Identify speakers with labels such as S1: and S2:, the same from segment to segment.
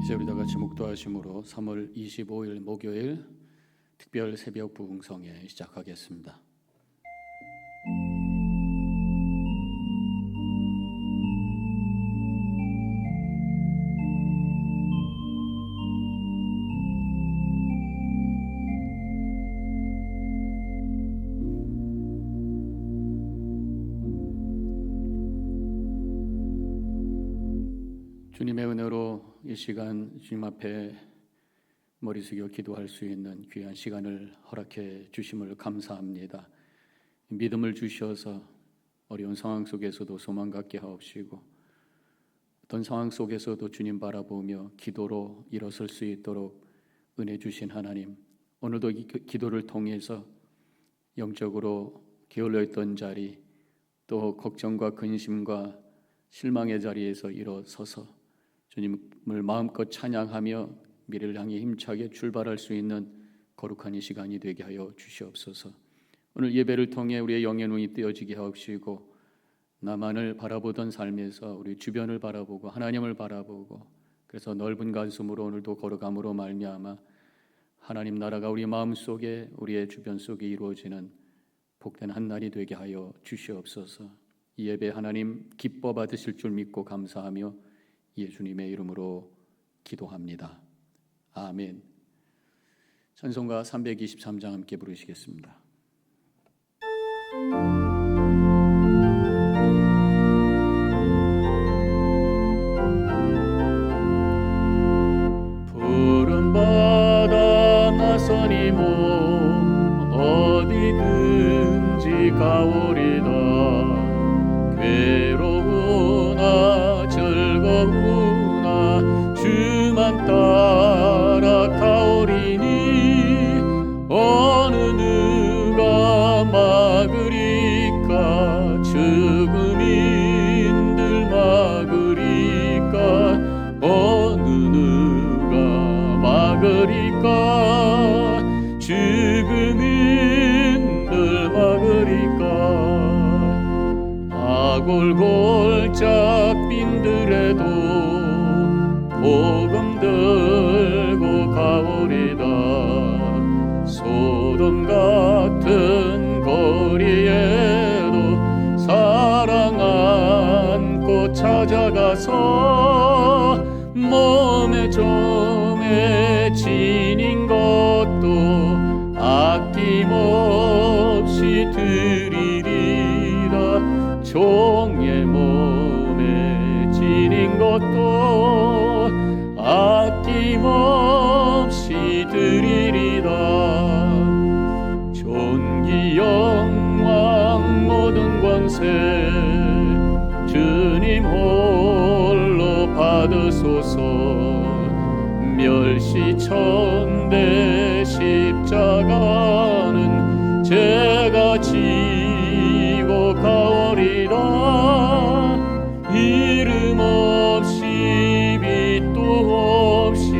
S1: 이제 우리 다 같이 묵도하심으로 3월 25일 목요일 특별 새벽 부흥성회 시작하겠습니다. 주님의 은혜로 이 시간 주님 앞에 머리 숙여 기도할 수 있는 귀한 시간을 허락해 주심을 감사합니다. 믿음을 주셔서 어려운 상황 속에서도 소망 갖게 하옵시고, 어떤 상황 속에서도 주님 바라보며 기도로 일어설 수 있도록 은혜 주신 하나님, 오늘도 이 기도를 통해서 영적으로 게을러 있던 자리, 또 걱정과 근심과 실망의 자리에서 일어서서 주님을 마음껏 찬양하며 미래를 향해 힘차게 출발할 수 있는 거룩한 이 시간이 되게 하여 주시옵소서. 오늘 예배를 통해 우리의 영의 눈이 뜨여지게 하옵시고, 나만을 바라보던 삶에서 우리 주변을 바라보고 하나님을 바라보고, 그래서 넓은 가슴으로 오늘도 걸어감으로 말미암아 하나님 나라가 우리 마음속에 우리의 주변 속에 이루어지는 복된 한 날이 되게 하여 주시옵소서. 이 예배 하나님 기뻐 받으실 줄 믿고 감사하며 예수님의 이름으로 기도합니다. 아멘. 찬송가 323장 함께 부르시겠습니다. 푸른 바다 나서니 몸 어디든지 가오리다. 괴로우나 즐거우나 주만 따라 가오리니 어느 누가 막으리까. 죽음인들 막으리까. 어느 누가 막으리까. 죽음인들 막으리까. 아골골짝 빈들에도 복음 들고 가오리다. 소돔 같은 거리에도 사랑 안고 찾아가서 몸에 좀에 지닌 것도 아낌없이 드리리라. 종의 몸에 지닌 것도 아낌없이 드리리라. 존귀 영광 모든 권세 주님 홀로 받으소서. 멸시천대 십자가는 제가 지고 가오리라. 이름 없이 빛도 없이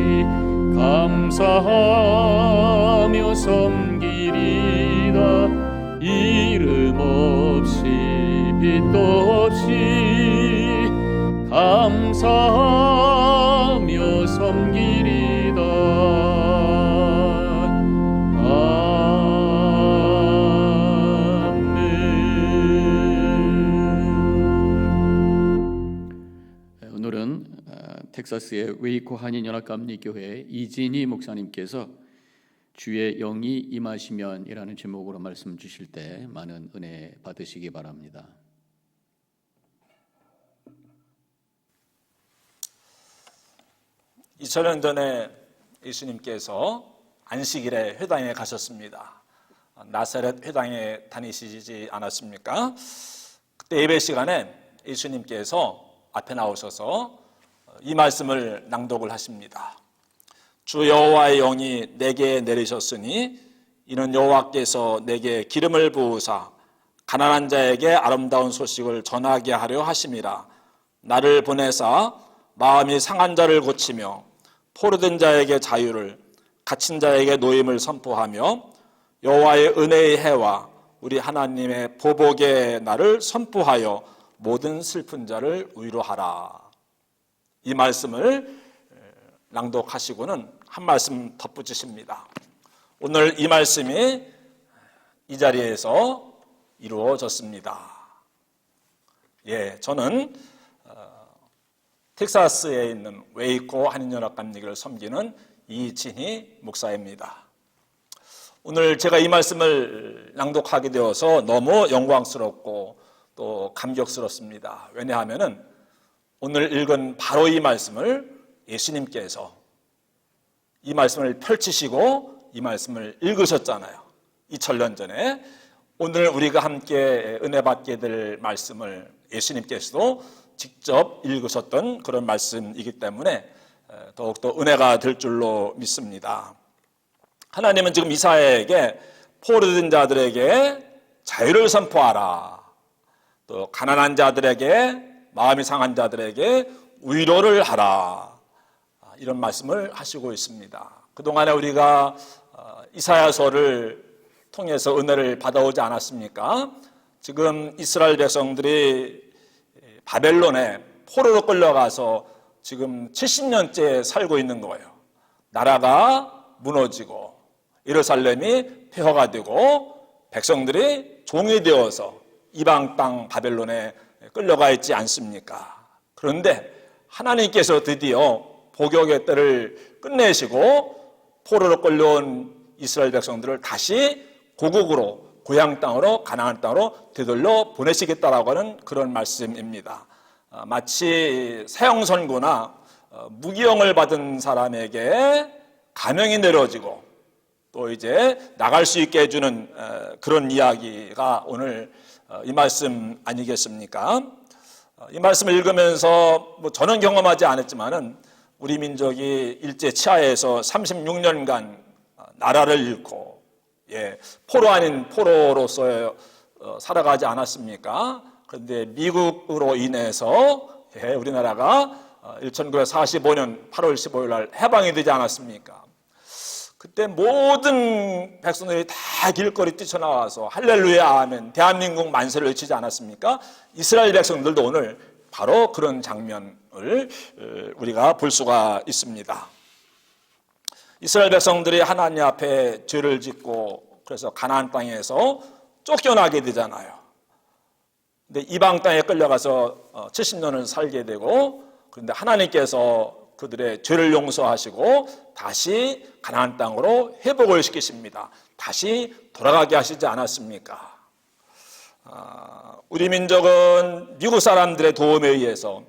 S1: 감사하며 섬기리라. 이름 없이 빛도 없이 감사하며 섬기리라. 아멘. 오늘은 텍사스의 웨이코 한인연합감리교회 이진희 목사님께서 주의 영이 임하시면 이라는 제목으로 말씀 주실 때 많은 은혜 받으시기 바랍니다.
S2: 이 2000년 전에 예수님께서 안식일에 회당에 가셨습니다. 나사렛 회당에 다니시지 않았습니까? 그때 예배 시간에 예수님께서 앞에 나오셔서 이 말씀을 낭독을 하십니다. 주 여호와의 영이 내게 내리셨으니 이는 여호와께서 내게 기름을 부으사 가난한 자에게 아름다운 소식을 전하게 하려 하심이라. 나를 보내사 마음이 상한 자를 고치며 포로된 자에게 자유를, 갇힌 자에게 노임을 선포하며 여호와의 은혜의 해와 우리 하나님의 보복의 날을 선포하여 모든 슬픈 자를 위로하라. 이 말씀을 낭독하시고는 한 말씀 덧붙이십니다. 오늘 이 말씀이 이 자리에서 이루어졌습니다. 저는 텍사스에 있는 웨이코 한인연합감리교를 섬기는 이진희 목사입니다. 오늘 제가 이 말씀을 낭독하게 되어서 너무 영광스럽고 또 감격스럽습니다. 왜냐하면 오늘 읽은 바로 이 말씀을 예수님께서 이 말씀을 펼치시고 이 말씀을 읽으셨잖아요. 2000년 전에. 오늘 우리가 함께 은혜 받게 될 말씀을 예수님께서도 직접 읽으셨던 그런 말씀이기 때문에 더욱더 은혜가 될 줄로 믿습니다. 하나님은 지금 이사야에게 포로된 자들에게 자유를 선포하라, 또 가난한 자들에게, 마음이 상한 자들에게 위로를 하라, 이런 말씀을 하시고 있습니다. 그동안에 우리가 이사야서를 통해서 은혜를 받아오지 않았습니까? 지금 이스라엘 백성들이 바벨론에 포로로 끌려가서 지금 70년째 살고 있는 거예요. 나라가 무너지고 예루살렘이 폐허가 되고 백성들이 종이 되어서 이방 땅 바벨론에 끌려가 있지 않습니까? 그런데 하나님께서 드디어 복역의 때를 끝내시고 포로로 끌려온 이스라엘 백성들을 다시 고국으로, 고향 땅으로, 가나안 땅으로 되돌려 보내시겠다라고 하는 그런 말씀입니다. 마치 사형선고나 무기형을 받은 사람에게 감형이 내려지고 또 이제 나갈 수 있게 해주는 그런 이야기가 오늘 이 말씀 아니겠습니까? 이 말씀을 읽으면서 저는 경험하지 않았지만은 우리 민족이 일제 치하에서 36년간 나라를 잃고 포로 아닌 포로로서 살아가지 않았습니까? 그런데 미국으로 인해서 우리나라가 1945년 8월 15일 날 해방이 되지 않았습니까? 그때 모든 백성들이 다 길거리 뛰쳐나와서 할렐루야 아멘 대한민국 만세를 외치지 않았습니까? 이스라엘 백성들도 오늘 바로 그런 장면을 우리가 볼 수가 있습니다. 이스라엘 백성들이 하나님 앞에 죄를 짓고 그래서 가나안 땅에서 쫓겨나게 되잖아요. 근데 이방 땅에 끌려가서 70년을 살게 되고, 그런데 하나님께서 그들의 죄를 용서하시고 다시 가나안 땅으로 회복을 시키십니다. 다시 돌아가게 하시지 않았습니까? 우리 민족은 미국 사람들의 도움에 의해서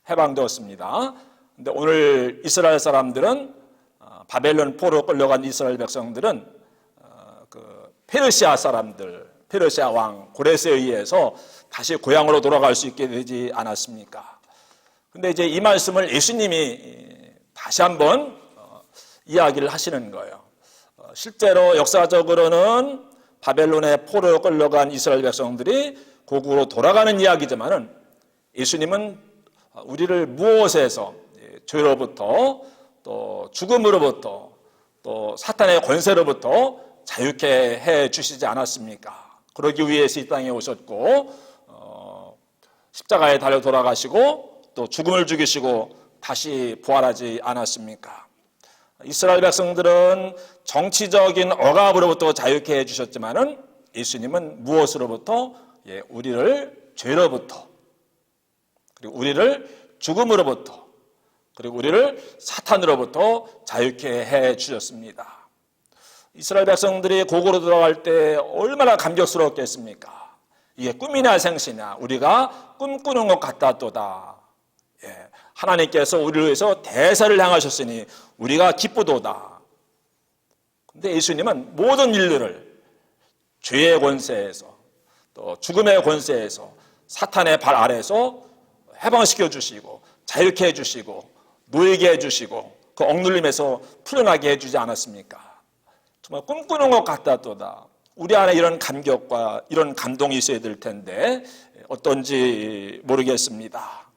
S2: 해방되었습니다. 그런데 오늘 이스라엘 사람들은 바벨론 포로 끌려간 이스라엘 백성들은 그 페르시아 사람들, 페르시아 왕 고레스에 의해서 다시 고향으로 돌아갈 수 있게 되지 않았습니까? 근데 이제 이 말씀을 예수님이 다시 한번 이야기를 하시는 거예요. 실제로 역사적으로는 바벨론에 포로로 끌려간 이스라엘 백성들이 고국으로 돌아가는 이야기지만은 예수님은 우리를 무엇에서 죄로부터 또 죽음으로부터 또 사탄의 권세로부터 자유케 해 주시지 않았습니까? 그러기 위해서 이 땅에 오셨고 십자가에 달려 돌아가시고 또 죽음을 죽이시고 다시 부활하지 않았습니까? 이스라엘 백성들은 정치적인 억압으로부터 자유케 해주셨지만은 예수님은 무엇으로부터? 우리를 죄로부터, 그리고 우리를 죽음으로부터, 그리고 우리를 사탄으로부터 자유케 해주셨습니다. 이스라엘 백성들이 고국으로 돌아갈 때 얼마나 감격스러웠겠습니까? 이게 꿈이냐 생시냐, 우리가 꿈꾸는 것 같다도다. 하나님께서 우리를 위해서 대사를 향하셨으니 우리가 기쁘도다. 근데 예수님은 모든 인류를 죄의 권세에서 또 죽음의 권세에서 사탄의 발 아래에서 해방시켜 주시고 자유케 해 주시고 노예게 해 주시고 그 억눌림에서 풀려나게 해 주지 않았습니까? 정말 꿈꾸는 것 같다도다. 우리 안에 이런 감격과 이런 감동이 있어야 될 텐데 어떤지 모르겠습니다.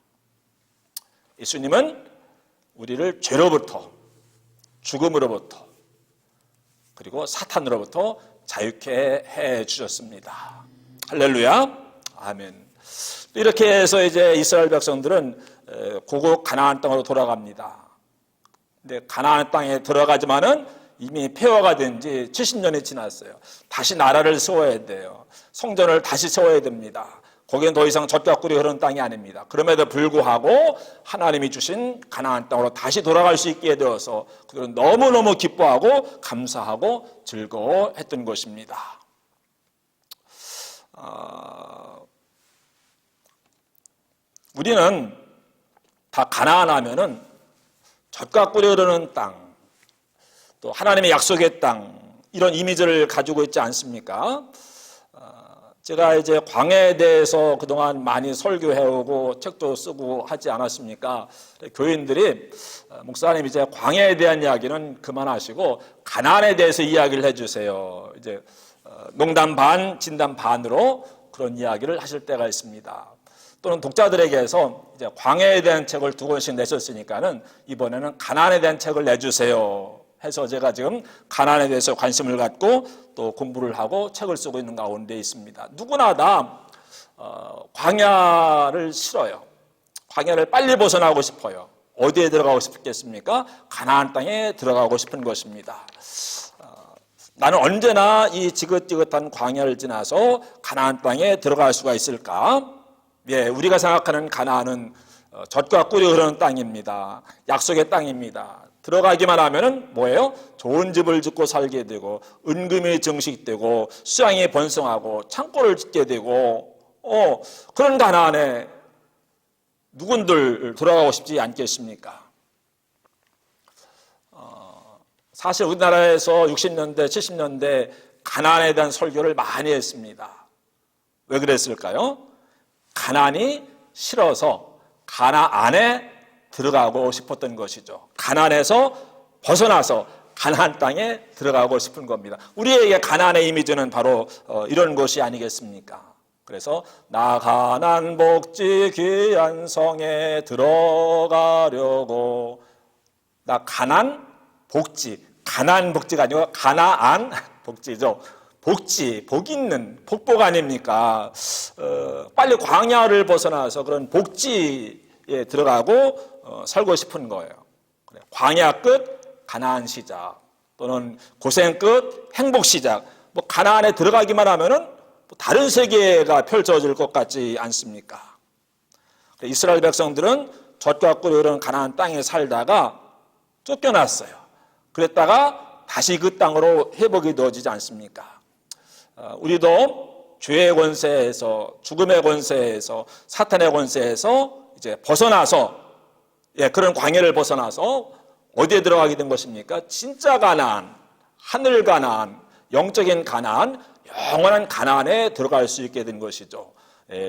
S2: 예수님은 우리를 죄로부터, 죽음으로부터, 그리고 사탄으로부터 자유케 해 주셨습니다. 할렐루야, 아멘. 이렇게 해서 이제 이스라엘 백성들은 고국 가나안 땅으로 돌아갑니다. 근데 가나안 땅에 들어가지만은 이미 폐허가 된 지 70년이 지났어요. 다시 나라를 세워야 돼요. 성전을 다시 세워야 됩니다. 거기는 더 이상 젖과 꿀이 흐르는 땅이 아닙니다. 그럼에도 불구하고 하나님이 주신 가나안 땅으로 다시 돌아갈 수 있게 되어서 그들은 너무너무 기뻐하고 감사하고 즐거워했던 것입니다. 우리는 다 가나안 하면은 젖과 꿀이 흐르는 땅, 또 하나님의 약속의 땅, 이런 이미지를 가지고 있지 않습니까? 제가 이제 광야에 대해서 그동안 많이 설교해오고 책도 쓰고 하지 않았습니까? 교인들이 목사님 이제 광야에 대한 이야기는 그만하시고 가나안에 대해서 이야기를 해주세요. 이제 농담 반, 진담 반으로 그런 이야기를 하실 때가 있습니다. 또는 독자들에게서 이제 광야에 대한 책을 2권씩 내셨으니까는 이번에는 가나안에 대한 책을 내주세요 해서 제가 지금 가나안에 대해서 관심을 갖고 또 공부를 하고 책을 쓰고 있는 가운데 있습니다. 누구나 다 광야를 싫어요. 광야를 빨리 벗어나고 싶어요. 어디에 들어가고 싶겠습니까? 가나안 땅에 들어가고 싶은 것입니다. 나는 언제나 이 지긋지긋한 광야를 지나서 가나안 땅에 들어갈 수가 있을까? 예, 우리가 생각하는 가나안은 젖과 꿀이 흐르는 땅입니다. 약속의 땅입니다. 들어가기만 하면은 뭐예요? 좋은 집을 짓고 살게 되고 은금이 증식되고 수양이 번성하고 창고를 짓게 되고 그런 가나안에 누군들 들어가고 싶지 않겠습니까? 사실 우리나라에서 60년대, 70년대 가나안에 대한 설교를 많이 했습니다. 왜 그랬을까요? 가나안이 싫어서 가나안에 들어가고 싶었던 것이죠. 가나안에서 벗어나서 가나안 땅에 들어가고 싶은 겁니다. 우리에게 가나안의 이미지는 바로 이런 것이 아니겠습니까? 그래서 나 가나안 복지 귀한 성에 들어가려고, 나 가나안 복지, 가나안 복지가 아니고 가나안 복지죠. 복지, 복 있는 복복 아닙니까? 빨리 광야를 벗어나서 그런 복지에 들어가고 살고 싶은 거예요. 광야 끝 가나안 시작, 또는 고생 끝 행복 시작. 뭐 가나안에 들어가기만 하면은 다른 세계가 펼쳐질 것 같지 않습니까? 이스라엘 백성들은 젖과 꿀이 흐르는 가나안 땅에 살다가 쫓겨났어요. 그랬다가 다시 그 땅으로 회복이 되어지지 않습니까? 우리도 죄의 권세에서, 죽음의 권세에서, 사탄의 권세에서 이제 벗어나서, 그런 광야를 벗어나서 어디에 들어가게 된 것입니까? 진짜 가나안, 하늘 가나안, 영적인 가나안, 영원한 가나안에 들어갈 수 있게 된 것이죠.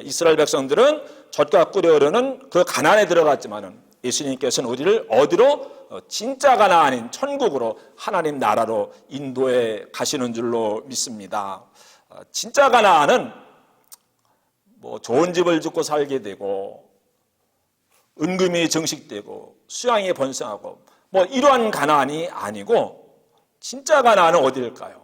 S2: 이스라엘 백성들은 젖과 꿀이 흐르는 그 가나안에 들어갔지만은 예수님께서는 우리를 어디로? 진짜 가나안인 천국으로, 하나님 나라로 인도해 가시는 줄로 믿습니다. 진짜 가나안은 뭐 좋은 집을 짓고 살게 되고 은금이 증식되고 수양이 번성하고 뭐 이러한 가나안이 아니고, 진짜 가나안은 어디일까요?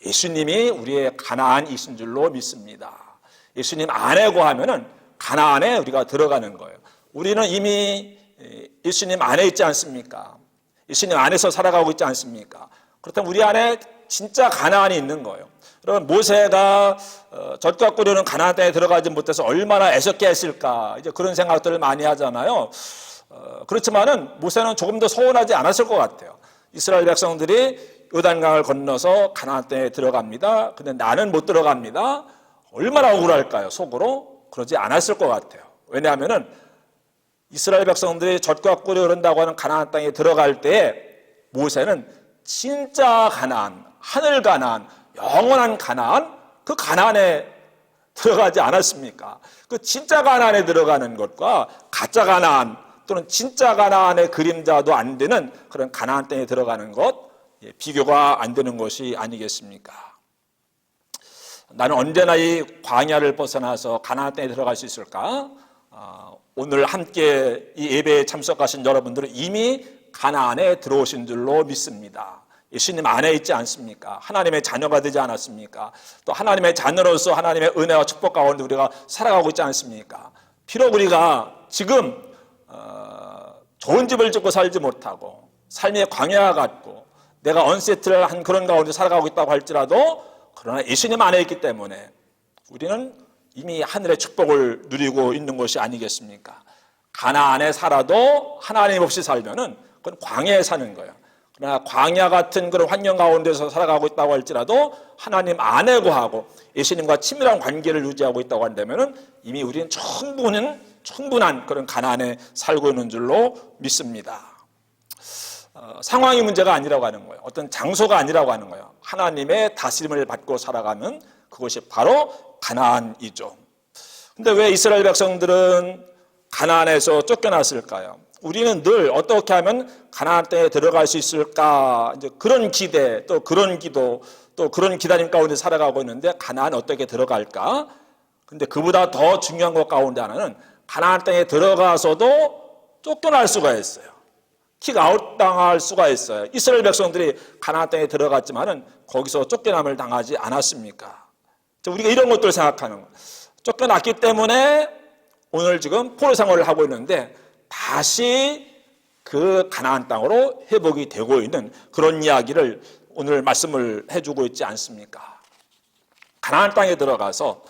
S2: 예수님이 우리의 가나안이신 줄로 믿습니다. 예수님 안에 거하면은 가나안에 우리가 들어가는 거예요. 우리는 이미 예수님 안에 있지 않습니까? 예수님 안에서 살아가고 있지 않습니까? 그렇다면 우리 안에 진짜 가나안이 있는 거예요. 여러분, 모세가 젖과 꿀이 흐르는 가나안 땅에 들어가지 못해서 얼마나 애석해 했을까, 이제 그런 생각들을 많이 하잖아요. 그렇지만은 모세는 조금 더 서운하지 않았을 것 같아요. 이스라엘 백성들이 요단강을 건너서 가나안 땅에 들어갑니다. 근데 나는 못 들어갑니다. 얼마나 억울할까요? 속으로? 그러지 않았을 것 같아요. 왜냐하면은 이스라엘 백성들이 젖과 꿀이 흐른다고 하는 가나안 땅에 들어갈 때 모세는 진짜 가나안, 하늘 가나안, 영원한 가나안, 그 가나안에 들어가지 않았습니까? 그 진짜 가나안에 들어가는 것과 가짜 가나안 또는 진짜 가나안의 그림자도 안 되는 그런 가나안 땅에 들어가는 것, 비교가 안 되는 것이 아니겠습니까? 나는 언제나 이 광야를 벗어나서 가나안 땅에 들어갈 수 있을까? 오늘 함께 이 예배에 참석하신 여러분들은 이미 가나안에 들어오신 줄로 믿습니다. 예수님 안에 있지 않습니까? 하나님의 자녀가 되지 않았습니까? 또 하나님의 자녀로서 하나님의 은혜와 축복 가운데 우리가 살아가고 있지 않습니까? 비록 우리가 지금 좋은 집을 짓고 살지 못하고 삶의 광야 같고 내가 언세트를 한 그런 가운데 살아가고 있다고 할지라도 그러나 예수님 안에 있기 때문에 우리는 이미 하늘의 축복을 누리고 있는 것이 아니겠습니까? 가나안에 살아도 하나님 없이 살면은 그건 광야에 사는 거예요. 그러나 광야 같은 그런 환경 가운데서 살아가고 있다고 할지라도 하나님 안에 거하고 예수님과 친밀한 관계를 유지하고 있다고 한다면은 이미 우리는 충분한 그런 가나안에 살고 있는 줄로 믿습니다. 상황이 문제가 아니라고 하는 거예요. 어떤 장소가 아니라고 하는 거예요. 하나님의 다스림을 받고 살아가는 그것이 바로 가나안이죠. 근데 왜 이스라엘 백성들은 가나안에서 쫓겨났을까요? 우리는 늘 어떻게 하면 가나안 땅에 들어갈 수 있을까? 이제 그런 기대, 또 그런 기도, 또 그런 기다림 가운데 살아가고 있는데 가나안 어떻게 들어갈까? 근데 그보다 더 중요한 것 가운데 하나는 가나안 땅에 들어가서도 쫓겨날 수가 있어요. 킥아웃 당할 수가 있어요. 이스라엘 백성들이 가나안 땅에 들어갔지만은 거기서 쫓겨남을 당하지 않았습니까? 우리가 이런 것들을 생각하는 거예요. 쫓겨났기 때문에 오늘 지금 포로 생활을 하고 있는데 다시 그 가나안 땅으로 회복이 되고 있는 그런 이야기를 오늘 말씀을 해주고 있지 않습니까? 가나안 땅에 들어가서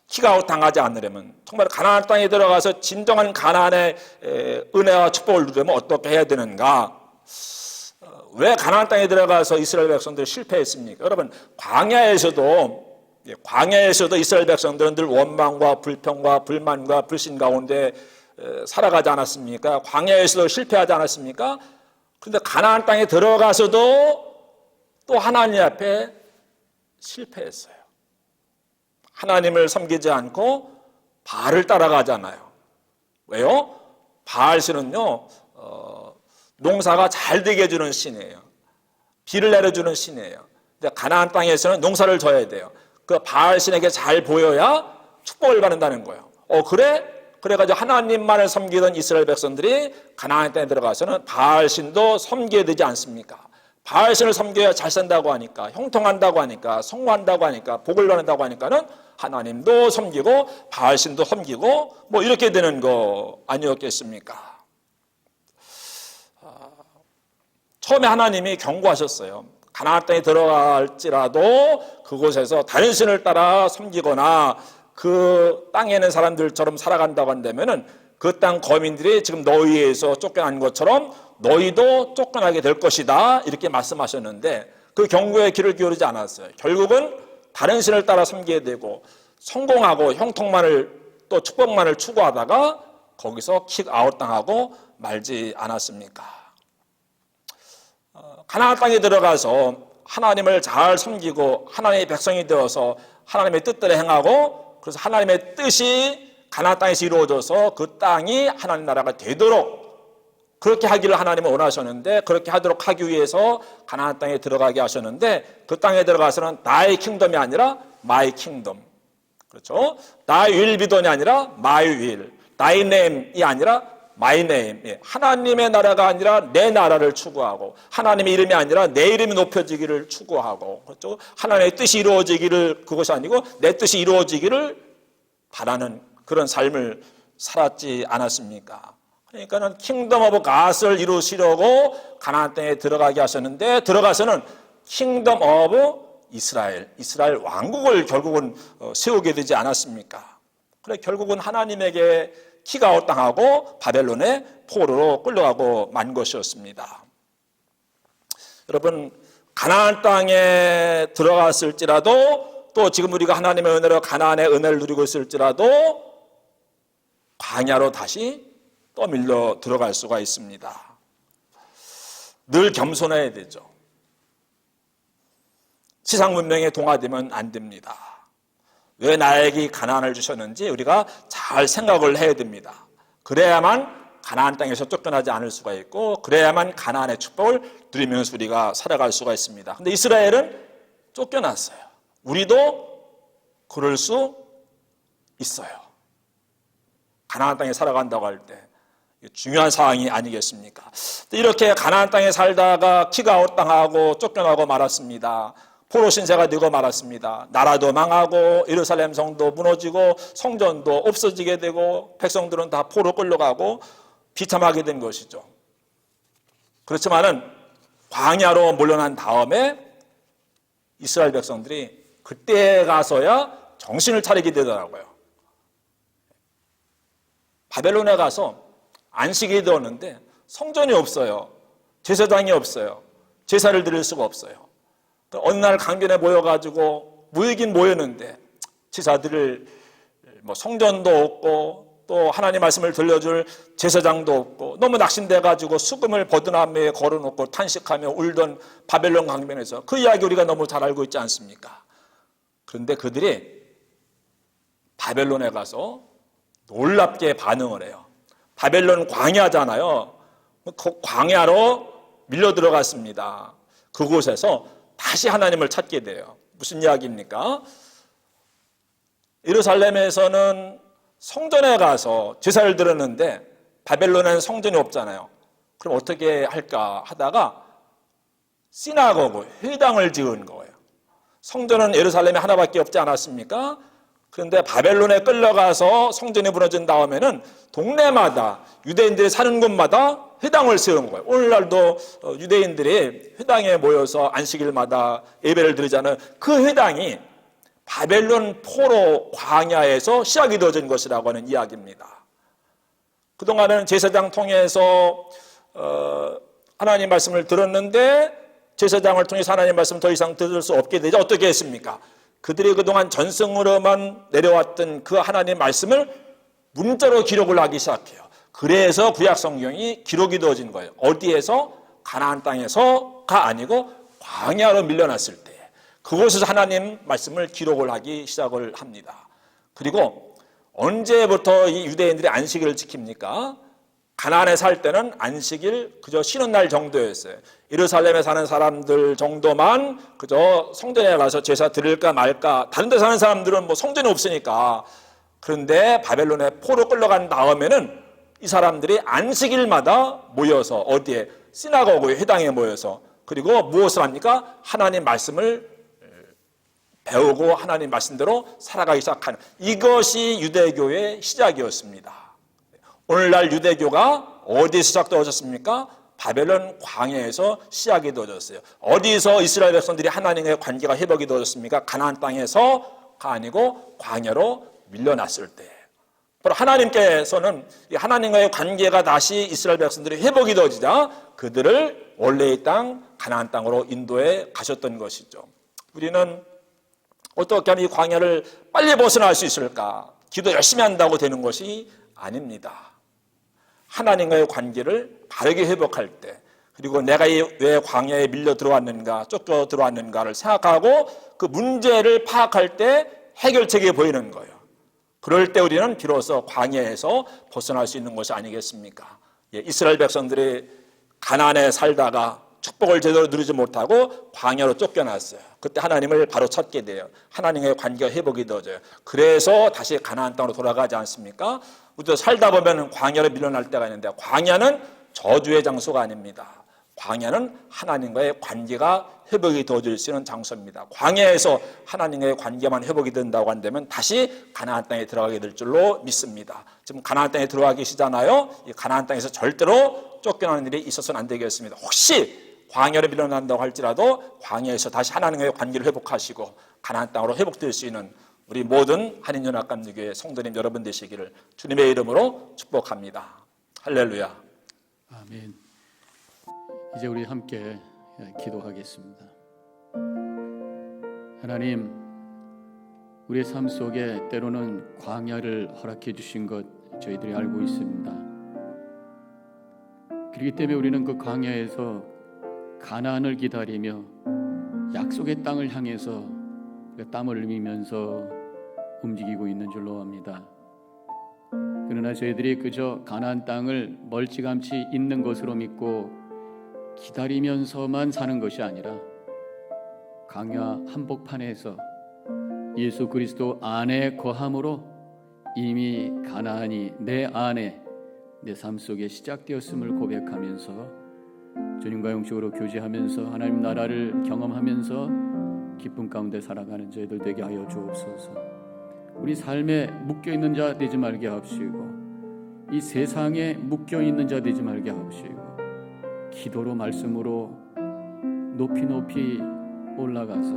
S2: 킥아웃 당하지 않으려면 정말 가나안 땅에 들어가서 진정한 가나안의 은혜와 축복을 누리려면 어떻게 해야 되는가? 왜 가나안 땅에 들어가서 이스라엘 백성들이 실패했습니까? 여러분 광야에서도 이스라엘 백성들은 늘 원망과 불평과 불만과 불신 가운데 살아가지 않았습니까? 광야에서도 실패하지 않았습니까? 그런데 가나안 땅에 들어가서도 또 하나님 앞에 실패했어요. 하나님을 섬기지 않고 바알을 따라가잖아요. 왜요? 바알신은요 농사가 잘 되게 해주는 신이에요. 비를 내려주는 신이에요. 근데 가나안 땅에서는 농사를 져야 돼요. 그 바알신에게 잘 보여야 축복을 받는다는 거예요. 그래가지고 하나님만을 섬기던 이스라엘 백성들이 가나안 땅에 들어가서는 바알신도 섬겨야 되지 않습니까? 바알신을 섬겨야 잘 산다고 하니까, 형통한다고 하니까, 성공한다고 하니까, 복을 받는다고 하니까는 하나님도 섬기고 바알신도 섬기고 뭐 이렇게 되는 거 아니었겠습니까? 처음에 하나님이 경고하셨어요. 가나안 땅에 들어갈지라도 그곳에서 다른 신을 따라 섬기거나 그 땅에 있는 사람들처럼 살아간다고 한다면은 그 땅 거민들이 지금 너희에서 쫓겨난 것처럼 너희도 쫓겨나게 될 것이다 이렇게 말씀하셨는데 그 경고에 귀를 기울이지 않았어요. 결국은 다른 신을 따라 섬기게 되고 성공하고 형통만을 또 축복만을 추구하다가 거기서 킥아웃 당하고 말지 않았습니까? 가나안 땅에 들어가서 하나님을 잘 섬기고 하나님의 백성이 되어서 하나님의 뜻대로 행하고 그래서 하나님의 뜻이 가나안 땅에서 이루어져서 그 땅이 하나님 나라가 되도록 그렇게 하기를 하나님은 원하셨는데 그렇게 하도록 하기 위해서 가나안 땅에 들어가게 하셨는데 그 땅에 들어가서는 나의 킹덤이 아니라 마이 킹덤, 그렇죠? 나의 윌 비돈이 아니라 마이 윌, 나의 네임이 아니라 마이 네임, 하나님의 나라가 아니라 내 나라를 추구하고 하나님의 이름이 아니라 내 이름이 높여지기를 추구하고, 그렇죠? 하나님의 뜻이 이루어지기를, 그것이 아니고 내 뜻이 이루어지기를 바라는 그런 삶을 살았지 않았습니까? 그러니까는 킹덤 오브 갓을 이루시려고 가나안 땅에 들어가게 하셨는데 들어가서는 킹덤 오브 이스라엘 왕국을 결국은 세우게 되지 않았습니까? 그래 결국은 하나님에게 킥아웃 당하고 바벨론의 포로로 끌려가고 만 것이었습니다. 여러분 가나안 땅에 들어갔을지라도 또 지금 우리가 하나님의 은혜로 가나안의 은혜를 누리고 있을지라도 광야로 다시 떠밀려 들어갈 수가 있습니다. 늘 겸손해야 되죠. 세상 문명에 동화되면 안 됩니다. 왜 나에게 가나안을 주셨는지 우리가 잘 생각을 해야 됩니다. 그래야만 가나안 땅에서 쫓겨나지 않을 수가 있고 그래야만 가나안의 축복을 누리면서 우리가 살아갈 수가 있습니다. 그런데 이스라엘은 쫓겨났어요. 우리도 그럴 수 있어요. 가나안 땅에 살아간다고 할 때 중요한 사항이 아니겠습니까? 이렇게 가나안 땅에 살다가 킥아웃 당하고 쫓겨나고 말았습니다. 포로 신세가 되고 말았습니다. 나라도 망하고 예루살렘 성도 무너지고 성전도 없어지게 되고 백성들은 다 포로 끌려가고 비참하게 된 것이죠. 그렇지만은 광야로 물러난 다음에 이스라엘 백성들이 그때 가서야 정신을 차리게 되더라고요. 바벨론에 가서 안식이 되었는데 성전이 없어요. 제사장이 없어요. 제사를 드릴 수가 없어요. 어느 날 강변에 모여가지고 모이긴 모였는데 제사 드릴 성전도 없고 또 하나님 말씀을 들려줄 제사장도 없고 너무 낙심돼가지고 수금을 버드나무에 걸어놓고 탄식하며 울던 바벨론 강변에서 그 이야기 우리가 너무 잘 알고 있지 않습니까? 그런데 그들이 바벨론에 가서 놀랍게 반응을 해요. 바벨론 광야잖아요. 그 광야로 밀려 들어갔습니다. 그곳에서 다시 하나님을 찾게 돼요. 무슨 이야기입니까? 예루살렘에서는 성전에 가서 제사를 드렸는데 바벨론에는 성전이 없잖아요. 그럼 어떻게 할까 하다가 시나고그, 회당을 지은 거예요. 성전은 예루살렘에 하나밖에 없지 않았습니까? 그런데 바벨론에 끌려가서 성전이 무너진 다음에는 동네마다 유대인들이 사는 곳마다 회당을 세운 거예요. 오늘날도 유대인들이 회당에 모여서 안식일마다 예배를 드리잖아요. 그 회당이 바벨론 포로 광야에서 시작이 되어진 것이라고 하는 이야기입니다. 그동안은 제사장 통해서 하나님 말씀을 들었는데 제사장을 통해서 하나님 말씀 더 이상 들을 수 없게 되자 어떻게 했습니까? 그들이 그동안 전승으로만 내려왔던 그 하나님 말씀을 문자로 기록을 하기 시작해요. 그래서 구약 성경이 기록이 되어진 거예요. 어디에서? 가나안 땅에서가 아니고 광야로 밀려났을 때 그곳에서 하나님 말씀을 기록을 하기 시작을 합니다. 그리고 언제부터 이 유대인들이 안식일을 지킵니까? 가나안에 살 때는 안식일 그저 쉬는 날 정도였어요. 예루살렘에 사는 사람들 정도만 그저 성전에 가서 제사 드릴까 말까. 다른 데 사는 사람들은 성전이 없으니까. 그런데 바벨론에 포로 끌려간 다음에는 이 사람들이 안식일마다 모여서 어디에? 시나고그 회당에 모여서 그리고 무엇을 합니까? 하나님 말씀을 배우고 하나님 말씀대로 살아가기 시작하는 이것이 유대교의 시작이었습니다. 오늘날 유대교가 어디서 시작되어졌습니까? 바벨론 광야에서 시작이 되어졌어요. 어디서 이스라엘 백성들이 하나님과의 관계가 회복이 되어졌습니까? 가나안 땅에서가 아니고 광야로 밀려났을 때. 바로 하나님께서는 하나님과의 관계가 다시 이스라엘 백성들이 회복이 되어지자 그들을 원래의 땅 가나안 땅으로 인도해 가셨던 것이죠. 우리는 어떻게 하면 이 광야를 빨리 벗어날 수 있을까? 기도 열심히 한다고 되는 것이 아닙니다. 하나님과의 관계를 바르게 회복할 때 그리고 내가 왜 광야에 밀려 들어왔는가 쫓겨 들어왔는가를 생각하고 그 문제를 파악할 때 해결책이 보이는 거예요. 그럴 때 우리는 비로소 광야에서 벗어날 수 있는 것이 아니겠습니까? 이스라엘 백성들이 가나안에 살다가 축복을 제대로 누리지 못하고 광야로 쫓겨났어요. 그때 하나님을 바로 찾게 돼요. 하나님의 관계가 회복이 되어져요. 그래서 다시 가나안 땅으로 돌아가지 않습니까? 우리도 살다 보면 광야로 밀려날 때가 있는데 광야는 저주의 장소가 아닙니다. 광야는 하나님과의 관계가 회복이 되어질 수 있는 장소입니다. 광야에서 하나님과의 관계만 회복이 된다고 한다면 다시 가나안 땅에 들어가게 될 줄로 믿습니다. 지금 가나안 땅에 들어가 계시잖아요. 이 가나안 땅에서 절대로 쫓겨나는 일이 있어서는 안 되겠습니다. 혹시 광야로 밀려난다고 할지라도 광야에서 다시 하나님과의 관계를 회복하시고 가나안 땅으로 회복될 수 있는 우리 모든 한인연합감리교회 성도님 여러분 되시기를 주님의 이름으로 축복합니다. 할렐루야.
S1: 아멘. 이제 우리 함께 기도하겠습니다. 하나님, 우리의 삶 속에 때로는 광야를 허락해 주신 것 저희들이 알고 있습니다. 그렇기 때문에 우리는 그 광야에서 가나안을 기다리며 약속의 땅을 향해서 땀을 흘리면서 움직이고 있는 줄로 압니다. 그러나 저희들이 그저 가나안 땅을 멀찌감치 있는 것으로 믿고 기다리면서만 사는 것이 아니라 광야 한복판에서 예수 그리스도 안에 거함으로 이미 가나안이 내 안에 내 삶 속에 시작되었음을 고백하면서 주님과 영적으로 교제하면서 하나님 나라를 경험하면서 기쁨 가운데 살아가는 저희들 되게 하여 주옵소서. 우리 삶에 묶여있는 자 되지 말게 하옵시고 이 세상에 묶여 있는 자 되지 말게 하옵시고 기도로 말씀으로 높이 높이 올라가서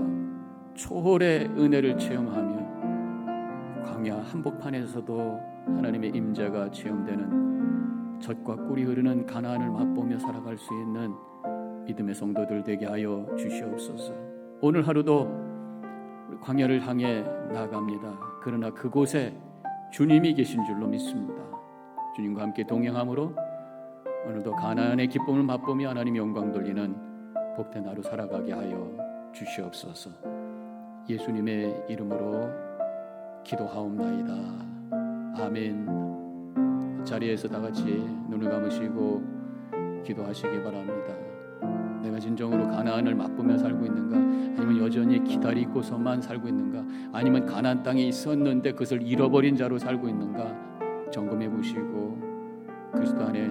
S1: 초월의 은혜를 체험하며 광야 한복판에서도 하나님의 임재가 체험되는 젖과 꿀이 흐르는 가나안을 맛보며 살아갈 수 있는 믿음의 성도들 되게 하여 주시옵소서. 오늘 하루도 광야를 향해 나아갑니다. 그러나 그곳에 주님이 계신 줄로 믿습니다. 주님과 함께 동행함으로 오늘도 가나안의 기쁨을 맛보며 하나님 영광 돌리는 복된 하루 살아가게 하여 주시옵소서. 예수님의 이름으로 기도하옵나이다. 아멘. 자리에서 다 같이 눈을 감으시고 기도하시기 바랍니다. 내가 진정으로 가나안을 맛보며 살고 있는가? 아니면 여전히 기다리고서만 살고 있는가? 아니면 가나안 땅에 있었는데 그것을 잃어버린 자로 살고 있는가? 점검해 보시고 그리스도 안에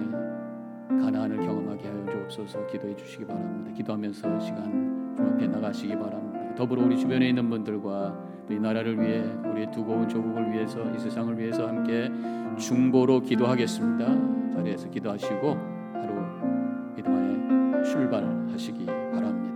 S1: 가나안을 경험하게 하여 주옵소서. 기도해 주시기 바랍니다. 기도하면서 시간 좀 앞에 나가시기 바랍니다. 더불어 우리 주변에 있는 분들과 또 이 나라를 위해 우리의 두고 온 조국을 위해서 이 세상을 위해서 함께 중보로 기도하겠습니다. 자리에서 기도하시고 하루 믿음 안에 출발하시기 바랍니다.